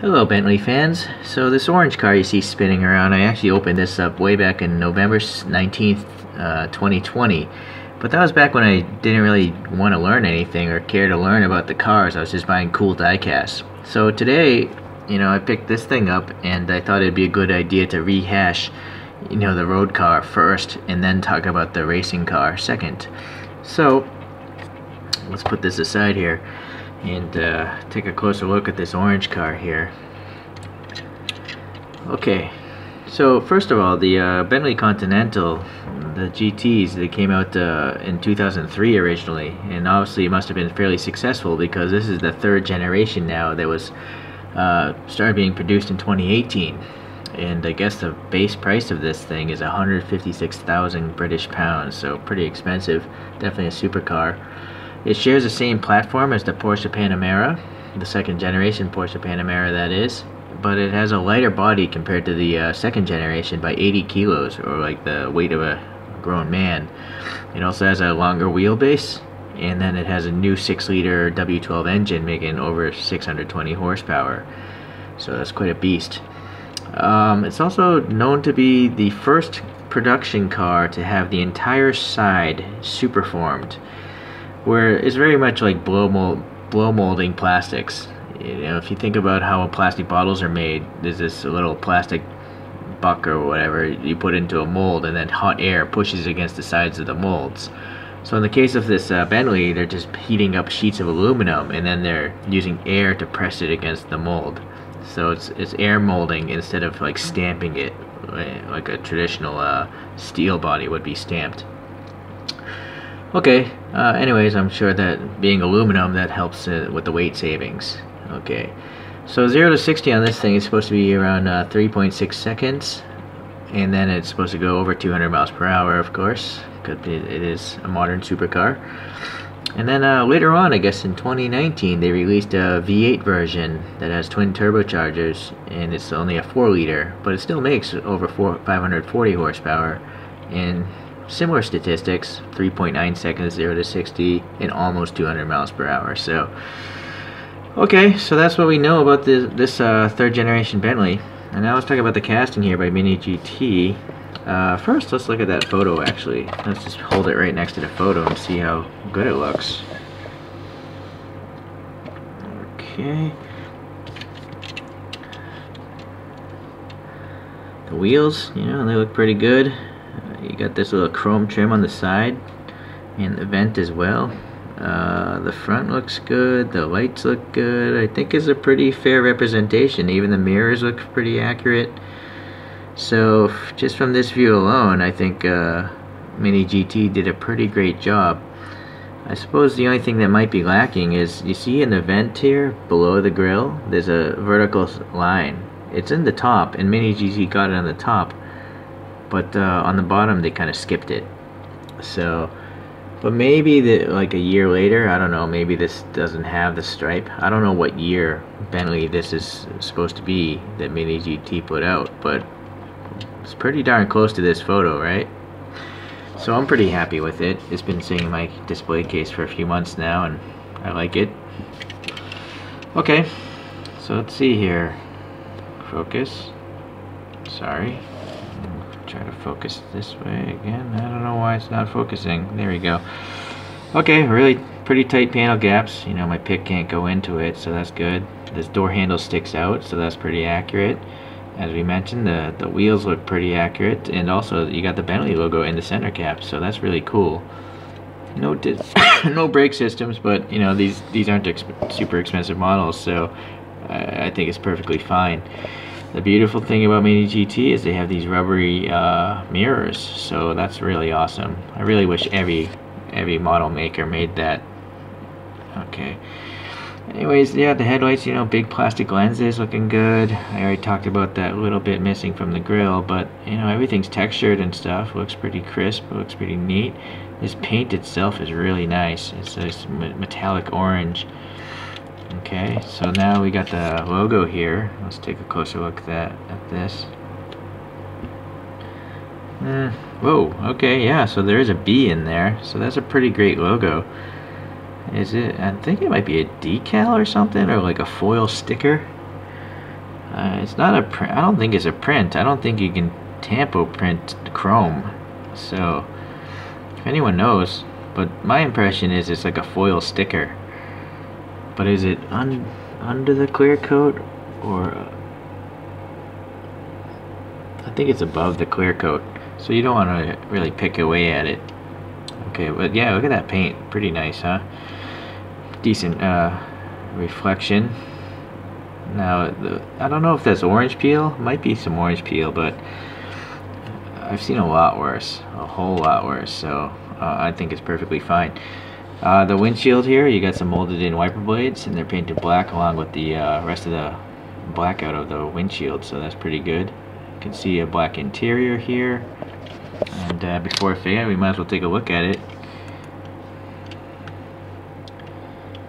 Hello Bentley fans. So this orange car you see spinning around, I actually opened this up way back in November 19th, 2020. But that was back when I didn't really want to learn anything or care to learn about the cars. I was just buying cool diecasts. So today, I picked this thing up and I thought it'd be a good idea to rehash, the road car first and then talk about the racing car second. So let's put this aside here and take a closer look at this orange car here. Okay, so first of all, the Bentley Continental, the GTs, they came out in 2003 originally, and obviously it must have been fairly successful because this is the third generation now that was started being produced in 2018. And I guess the base price of this thing is 156,000 British pounds, so pretty expensive, definitely a supercar. It shares the same platform as the Porsche Panamera, the second generation Porsche Panamera that is, but it has a lighter body compared to the second generation by 80 kilos, or like the weight of a grown man. It also has a longer wheelbase, and then it has a new 6-liter W12 engine making over 620 horsepower, so that's quite a beast. It's also known to be the first production car to have the entire side superformed, where it's very much like blow molding plastics. If you think about how plastic bottles are made, there's this little plastic buck or whatever you put into a mold, and then hot air pushes against the sides of the molds. So in the case of this Bentley, they're just heating up sheets of aluminum, and then they're using air to press it against the mold. So it's air molding instead of like stamping it like a traditional steel body would be stamped. Okay, anyways, I'm sure that being aluminum, that helps with the weight savings. Okay, so 0 to 60 on this thing is supposed to be around 3.6 seconds, and then it's supposed to go over 200 miles per hour, of course, because it is a modern supercar. And then later on, I guess in 2019, they released a V8 version that has twin turbochargers, and it's only a 4-liter, but it still makes over 540 horsepower, and similar statistics, 3.9 seconds 0 to 60 and almost 200 miles per hour. So okay, so that's what we know about this third generation Bentley. And now let's talk about the casting here by MiniGT. First, let's look at that photo actually. Let's just hold it right next to the photo and see how good it looks. Okay. The wheels, they look pretty good. You got this little chrome trim on the side and the vent as well. The front looks good, the lights look good. I think it's a pretty fair representation. Even the mirrors look pretty accurate. So just from this view alone, I think MiniGT did a pretty great job. I suppose the only thing that might be lacking is, you see in the vent here below the grille, there's a vertical line. It's in the top, and MiniGT got it on the top, but on the bottom they kind of skipped it. So, but maybe like a year later, I don't know, maybe this doesn't have the stripe. I don't know what year Bentley this is supposed to be that MiniGT put out, but it's pretty darn close to this photo, right? So I'm pretty happy with it. It's been sitting in my display case for a few months now, and I like it. Okay, so let's see here. Focus. Sorry. Try to focus this way again. I don't know why it's not focusing. There we go. Okay, really pretty tight panel gaps. My pick can't go into it, so that's good. This door handle sticks out, so that's pretty accurate. As we mentioned, the wheels look pretty accurate, and also you got the Bentley logo in the center cap, so that's really cool. No no brake systems, but these aren't super expensive models, so I think it's perfectly fine. The beautiful thing about MiniGT is they have these rubbery mirrors, so that's really awesome. I really wish every model maker made that. Okay. Anyways, yeah, the headlights, big plastic lenses, looking good. I already talked about that little bit missing from the grille, but everything's textured and stuff. Looks pretty crisp, looks pretty neat. This paint itself is really nice. It's this metallic orange. Okay, so now we got the logo here. Let's take a closer look at this. Whoa, okay, yeah, so there is a B in there, so that's a pretty great logo. Is it? I think it might be a decal or something, or like a foil sticker. It's not a print. I don't think it's a print. I don't think you can tampo print chrome. So if anyone knows, but my impression is it's like a foil sticker. But is it under the clear coat, or I think it's above the clear coat, so you don't want to really pick away at it. Okay, but yeah, look at that paint, pretty nice, huh? Decent reflection. Now I don't know if that's orange peel, might be some orange peel, but I've seen a lot worse, a whole lot worse, so I think it's perfectly fine. The windshield here, you got some molded in wiper blades, and they're painted black along with the rest of the blackout of the windshield, so that's pretty good. You can see a black interior here, and before I forget, we might as well take a look at it.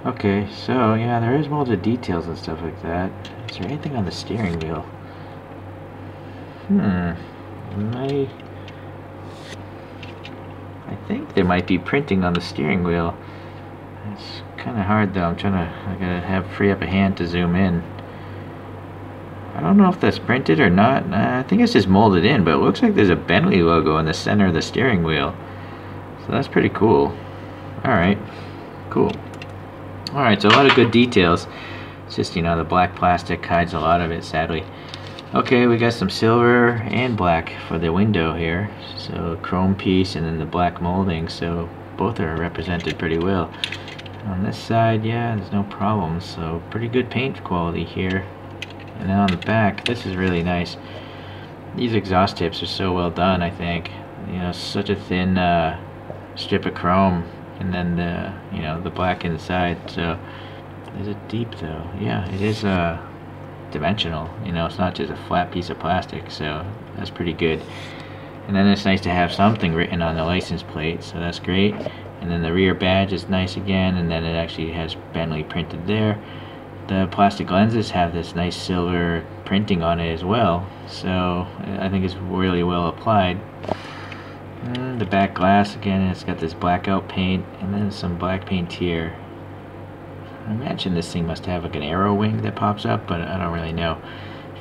Okay, so yeah, there is molded details and stuff like that. Is there anything on the steering wheel? I think there might be printing on the steering wheel. It's kind of hard though. I gotta free up a hand to zoom in. I don't know if that's printed or not. I think it's just molded in, but it looks like there's a Bentley logo in the center of the steering wheel. So that's pretty cool. Alright, cool. Alright, so a lot of good details. It's just, you know, the black plastic hides a lot of it, sadly. Okay, we got some silver and black for the window here. So a chrome piece and then the black molding, so both are represented pretty well. On this side, yeah, there's no problems, so pretty good paint quality here. And then on the back, this is really nice. These exhaust tips are so well done, I think. You know, such a thin strip of chrome, and then the, you know, the black inside. So is it deep though? Yeah, it is dimensional. You know, it's not just a flat piece of plastic, so that's pretty good. And then it's nice to have something written on the license plate, so that's great. And then the rear badge is nice again, and then it actually has Bentley printed there. The plastic lenses have this nice silver printing on it as well, so I think it's really well applied. And the back glass, again, it's got this blackout paint, and then some black paint here. I imagine this thing must have like an arrow wing that pops up, but I don't really know.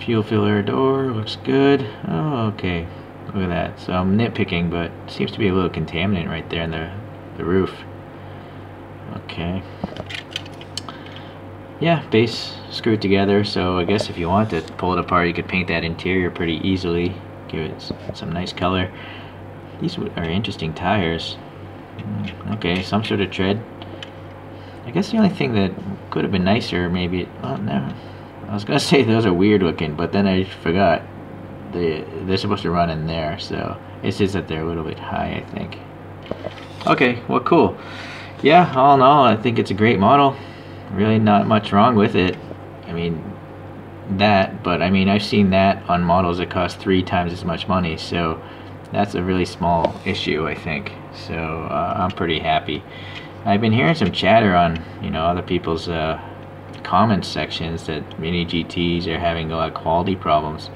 Fuel filler door looks good. Oh, okay. Look at that. So I'm nitpicking, but it seems to be a little contaminant right there in the roof. Okay. Yeah, base screwed together, so I guess if you want to pull it apart, you could paint that interior pretty easily. Give it some nice color. These are interesting tires. Okay, some sort of tread. I guess the only thing that could have been nicer, maybe, oh no, I was gonna say those are weird looking, but then I forgot. They're supposed to run in there, so it's just that they're a little bit high, I think. Okay, well, cool. Yeah, all in all, I think it's a great model. Really not much wrong with it. I mean, but I mean, I've seen that on models that cost 3 times as much money, so that's a really small issue, I think. So I'm pretty happy. I've been hearing some chatter on, you know, other people's comments sections that MiniGTs are having a lot of quality problems,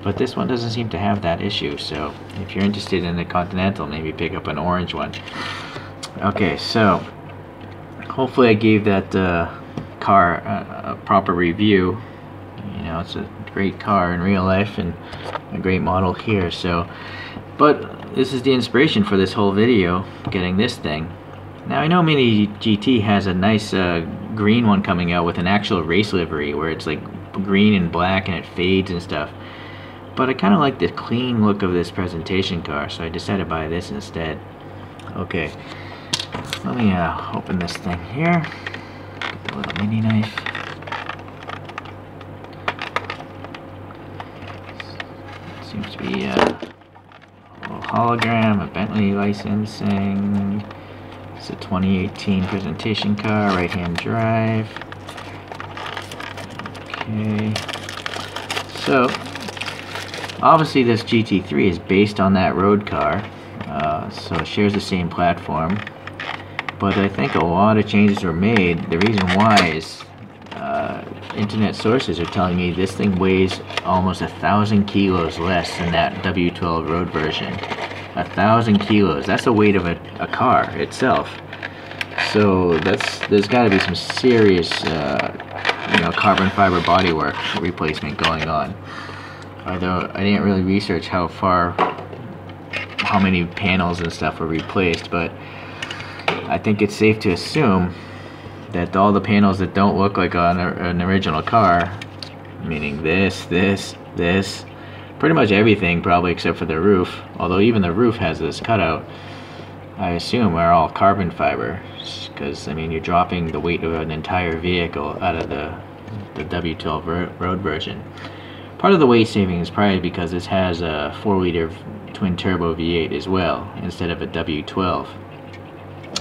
but this one doesn't seem to have that issue. So if you're interested in the Continental, maybe pick up an orange one. Okay, so hopefully I gave that car a proper review. You know, it's a great car in real life and a great model here. So, but this is the inspiration for this whole video, getting this thing. Now I know MiniGT has a nice green one coming out with an actual race livery where it's like green and black and it fades and stuff. But I kind of like the clean look of this presentation car, so I decided to buy this instead. Okay, let me open this thing here. Get the little mini knife. Seems to be a little hologram, a Bentley licensing. It's a 2018 presentation car, right-hand drive. Okay. So, obviously this GT3 is based on that road car, so it shares the same platform. But I think a lot of changes were made. The reason why is internet sources are telling me this thing weighs almost 1,000 kilos less than that W12 road version. 1,000 kilos. That's the weight of a car itself. So there's got to be some serious carbon fiber bodywork replacement going on. Although I didn't really research how many panels and stuff were replaced, but I think it's safe to assume that all the panels that don't look like on an original car, meaning this, pretty much everything probably except for the roof, although even the roof has this cutout, I assume are all carbon fiber, because I mean you're dropping the weight of an entire vehicle out of the W12 road version. Part of the weight saving is probably because this has a 4-liter twin turbo V8 as well instead of a W12,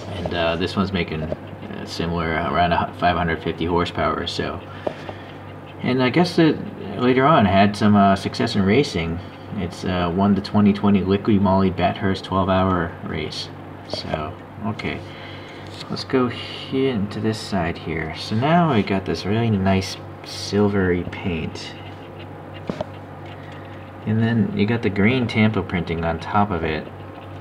and this one's making similar, around 550 horsepower or so. And I guess that later on had some success in racing. It's won the 2020 Liqui Moly Bathurst 12-hour race. So okay, let's go here into this side here. So now I got this really nice silvery paint, and then you got the green Tampa printing on top of it,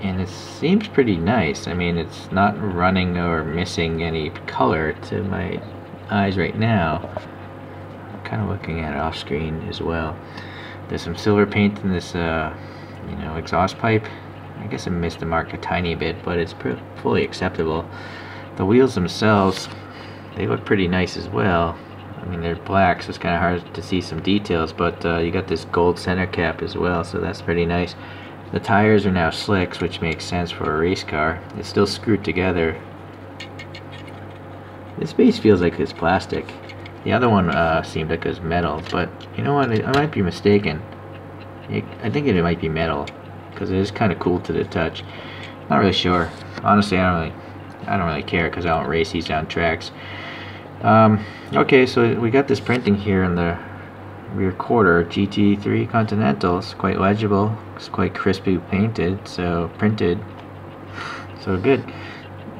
and it seems pretty nice. I mean, it's not running or missing any color to my eyes right now. I'm kind of looking at it off screen as well. There's some silver paint in this exhaust pipe. I guess I missed the mark a tiny bit, but it's fully acceptable. The wheels themselves, they look pretty nice as well. I mean, they're black, so it's kind of hard to see some details, but you got this gold center cap as well, so that's pretty nice. The tires are now slicks, which makes sense for a race car. It's still screwed together. This base feels like it's plastic. The other one seemed like it was metal, but you know what, I might be mistaken. I think it might be metal, because it is kind of cool to the touch. Not really sure. Honestly, I don't really care, because I don't race these down tracks. Okay, so we got this printing here in the rear quarter. GT3 Continental. It's quite legible. It's quite crispy painted, so printed. So good.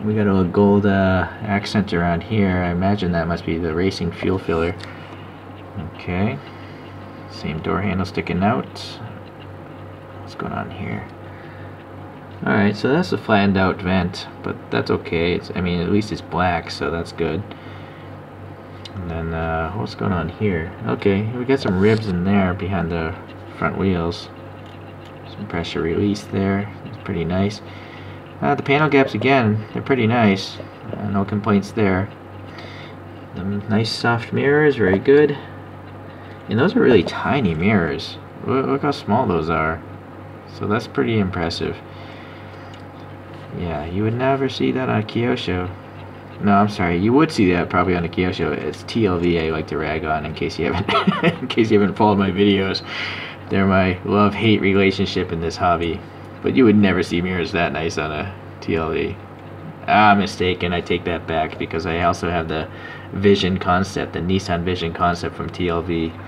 We got a little gold accent around here. I imagine that must be the racing fuel filler. Okay. Same door handle sticking out. What's going on here? Alright, so that's a flattened out vent, but that's okay. I mean, at least it's black, so that's good. And then, what's going on here? Okay, we got some ribs in there behind the front wheels. Some pressure release there. It's pretty nice. The panel gaps again, they're pretty nice. No complaints there. The nice soft mirrors, very good. And those are really tiny mirrors. Look how small those are. So that's pretty impressive. Yeah, you would never see that on a Kyosho. No, I'm sorry. You would see that probably on a Kyosho. It's TLV I like to rag on, in case you haven't followed my videos. They're my love-hate relationship in this hobby. But you would never see mirrors that nice on a TLV. Ah, mistaken. I take that back, because I also have the Vision Concept, the Nissan Vision Concept from TLV,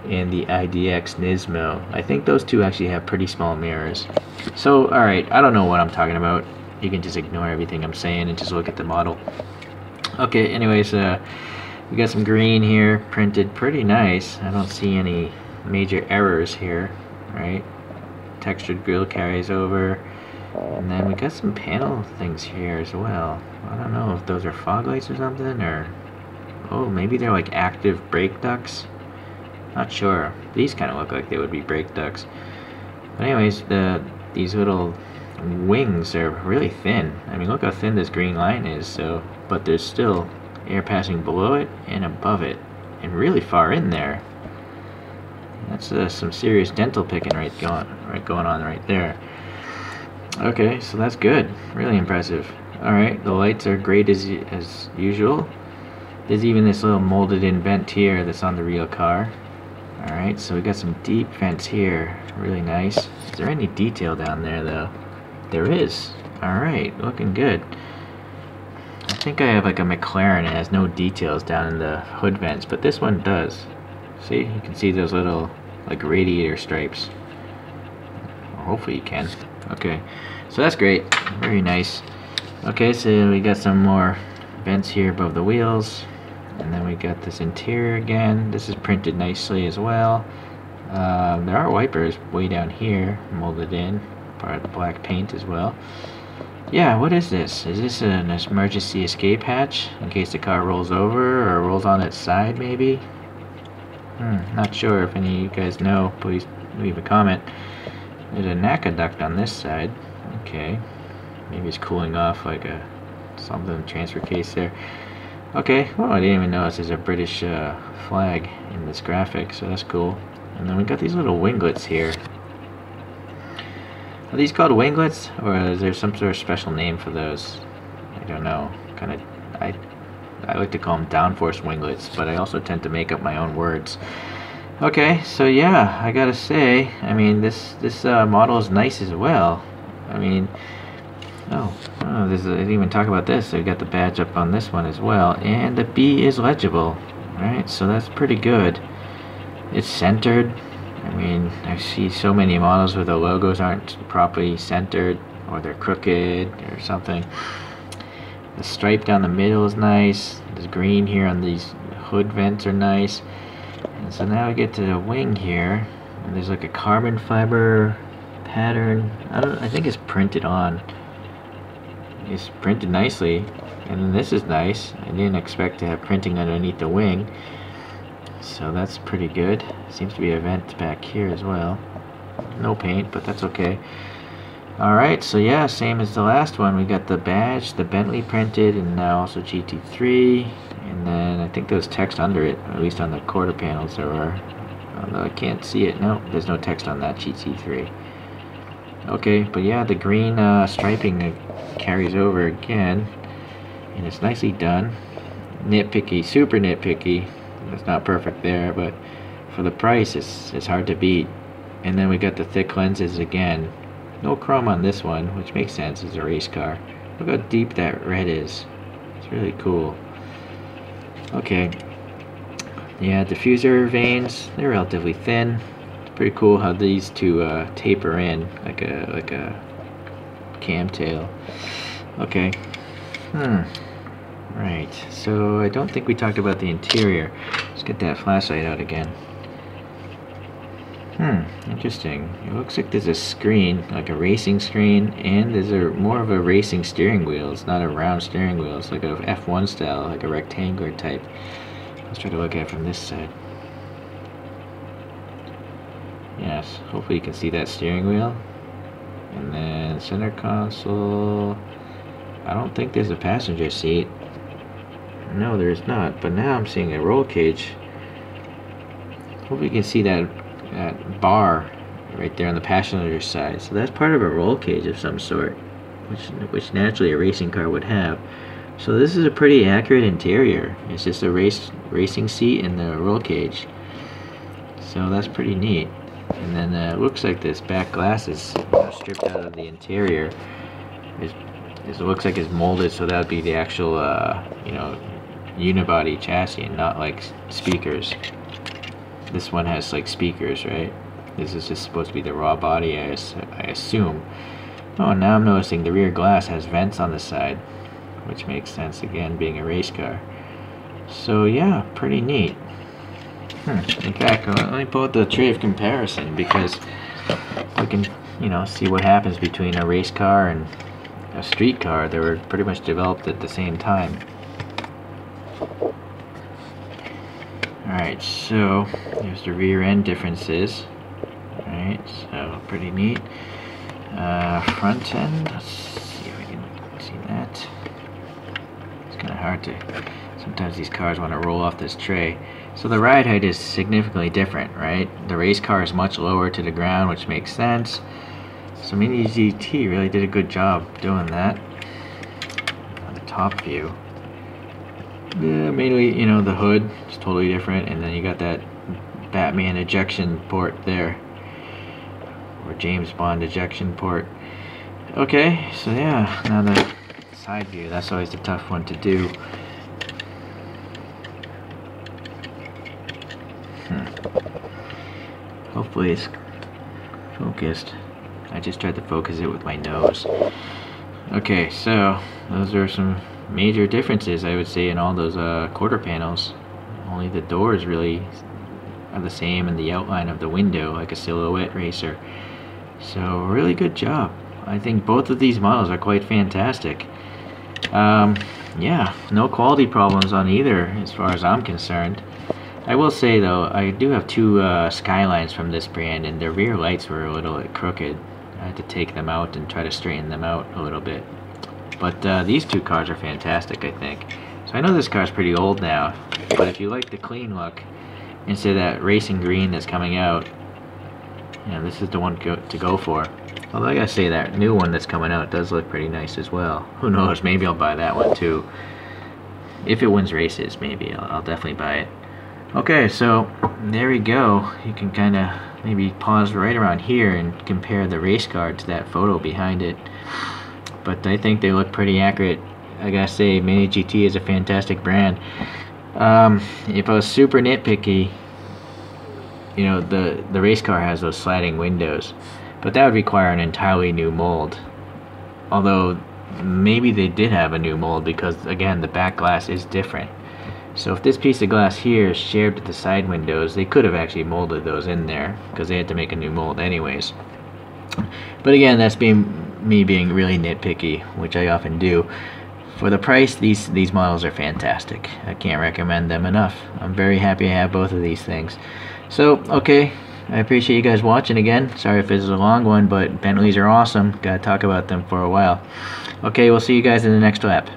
and the IDX Nismo. I think those two actually have pretty small mirrors. So, alright, I don't know what I'm talking about. You can just ignore everything I'm saying and just look at the model. Okay, anyways, we got some green here, printed pretty nice. I don't see any major errors here, right? Textured grille carries over. And then we got some panel things here as well. I don't know if those are fog lights or something, or... oh, maybe they're like active brake ducts? Not sure. These kind of look like they would be brake ducts. But anyways, these little wings are really thin. I mean, look how thin this green line is. So, but there's still air passing below it and above it, and really far in there. That's some serious dental picking going on right there. Okay, so that's good. Really impressive. Alright, the lights are great as usual. There's even this little molded in vent here that's on the real car. Alright, so we got some deep vents here. Really nice. Is there any detail down there though? There is. Alright, looking good. I think I have like a McLaren. It has no details down in the hood vents, but this one does. See, you can see those little like radiator stripes. Well, hopefully you can. Okay, so that's great. Very nice. Okay, so we got some more vents here above the wheels, and then we got this interior again. This is printed nicely as well. There are wipers way down here molded in, part of the black paint as well. Yeah, what is this? Is this an emergency escape hatch in case the car rolls over or rolls on its side maybe? Not sure. If any of you guys know, please leave a comment. There's a NACA duct on this side. Okay. Maybe it's cooling off like a something transfer case there. Okay, well, I didn't even notice there's a British flag in this graphic, so that's cool. And then we got these little winglets here. Are these called winglets, or is there some sort of special name for those? I don't know. I like to call them downforce winglets, but I also tend to make up my own words. Okay, so yeah, I gotta say, I mean, this model is nice as well. I mean, I didn't even talk about this. I got the badge up on this one as well, and the B is legible. Right, so that's pretty good. It's centered. I mean, I see so many models where the logos aren't properly centered, or they're crooked or something. The stripe down the middle is nice. There's green here on these hood vents are nice. And so now we get to the wing here, and there's like a carbon fiber pattern. I think it's printed on. It's printed nicely, and then this is nice. I didn't expect to have printing underneath the wing, so that's pretty good. Seems to be a vent back here as well. No paint, but that's okay. Alright, so yeah, same as the last one. We got the badge, the Bentley printed, and now also GT3. And then I think there's text under it, at least on the quarter panels there are. Although I can't see it. No, there's no text on that GT3. Okay, but yeah, the green striping carries over again. And it's nicely done. Nitpicky, super nitpicky. It's not perfect there, but for the price, it's hard to beat. And then we got the thick lenses again. No chrome on this one, which makes sense. It's a race car. Look how deep that red is. It's really cool. Okay. Yeah, diffuser vanes, they're relatively thin. It's pretty cool how these two taper in like a cam tail. Okay. Right. So I don't think we talked about the interior. Let's get that flashlight out again. Interesting. It looks like there's a screen, like a racing screen, and there's more of a racing steering wheel. It's not a round steering wheel. It's like a F1 style, like a rectangular type. Let's try to look at it from this side. Yes, hopefully you can see that steering wheel. And then center console. I don't think there's a passenger seat. No, there is not. But now I'm seeing a roll cage. Hopefully you can see that bar right there on the passenger side. So that's part of a roll cage of some sort, which naturally a racing car would have. So this is a pretty accurate interior. It's just a racing seat and the roll cage. So that's pretty neat. And then it looks like this back glass is stripped out of the interior. It looks like it's molded, so that would be the actual unibody chassis, and not like speakers. This one has like speakers, right? This is just supposed to be the raw body, I assume. Oh, now I'm noticing the rear glass has vents on the side, which makes sense, again, being a race car. So yeah, pretty neat. In fact, let me pull out the tray of comparison, because we can, see what happens between a race car and a street car. They were pretty much developed at the same time. Alright, so here's the rear end differences. Alright, so pretty neat. Front end, let's see if we can see that. It's kind of hard to, sometimes these cars want to roll off this tray. So the ride height is significantly different, right? The race car is much lower to the ground, which makes sense. So MiniGT really did a good job doing that. On the top view. Yeah, mainly, the hood is totally different, and then you got that Batman ejection port there, or James Bond ejection port. Okay, so yeah, now the side view, that's always the tough one to do. Hopefully it's focused. I just tried to focus it with my nose. Okay, so those are some major differences, I would say, in all those quarter panels. Only the doors really are the same, and the outline of the window, like a silhouette racer. So really good job I think both of these models are quite fantastic. Yeah, no quality problems on either as far as I'm concerned. I will say though, I do have two Skylines from this brand, and their rear lights were a little bit crooked. I had to take them out and try to straighten them out a little bit. But these two cars are fantastic, I think. So I know this car's pretty old now, but if you like the clean look, instead of that racing green that's coming out, you know, this is the one to go for. Although I gotta say, that new one that's coming out does look pretty nice as well. Who knows, maybe I'll buy that one too. If it wins races, maybe I'll definitely buy it. Okay, so there we go. You can kind of maybe pause right around here and compare the race car to that photo behind it. But I think they look pretty accurate. I gotta say, MiniGT is a fantastic brand. If I was super nitpicky, you know, the race car has those sliding windows, but that would require an entirely new mold. Although maybe they did have a new mold, because again, the back glass is different. So if this piece of glass here is shared with the side windows, they could have actually molded those in there, because they had to make a new mold anyways. But again, that's me being really nitpicky, which I often do. For the price, these models are fantastic. I can't recommend them enough. I'm very happy I have both of these things. So, okay, I appreciate you guys watching again. Sorry if this is a long one, but Bentleys are awesome. Gotta talk about them for a while. Okay, we'll see you guys in the next lap.